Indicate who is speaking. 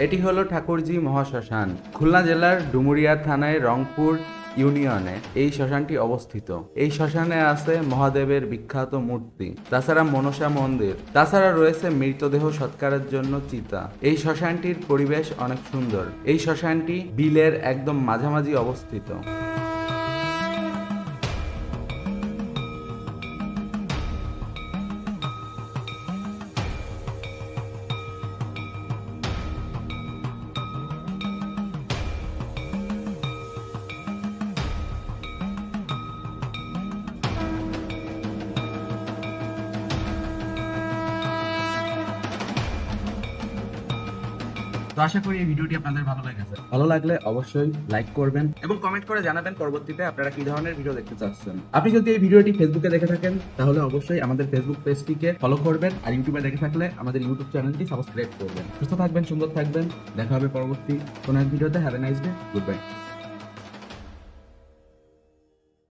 Speaker 1: এটি হলো ঠাকুরজি মহাশ্মশান। খুলনা জেলার ডুমুরিয়া থানায় রংপুর ইউনিয়নে এই শ্মশানটি অবস্থিত। এই শ্মশানে আছে মহাদেবের বিখ্যাত মূর্তি, তাছাড়া মনসা মন্দির, তাছাড়া রয়েছে মৃতদেহ সৎকারের জন্য চিতা। এই শ্মশানটির পরিবেশ অনেক সুন্দর। এই শ্মশানটি বিলের একদম মাঝামাঝি অবস্থিত। তো আশা করি এই ভিডিওটি আপনাদের ভালো লেগেছে। ভালো লাগলে অবশ্যই লাইক করবেন এবং কমেন্ট করে জানাবেন পরবর্তীতে আপনারা কি ধরনের ভিডিও দেখতে চাচ্ছেন। আপনি যদি এই ভিডিওটি ফেসবুকে দেখে থাকেন তাহলে অবশ্যই আমাদের ফেসবুক পেজটিকে ফলো করবেন, আর ইউটিউবে দেখে থাকলে আমাদের ইউটিউব চ্যানেলটি সাবস্ক্রাইব করবেন। সুস্থ থাকবেন, সুন্দর থাকবেন। দেখা হবে পরবর্তী কোনো এক ভিডিওতে। Have a nice day, good bye.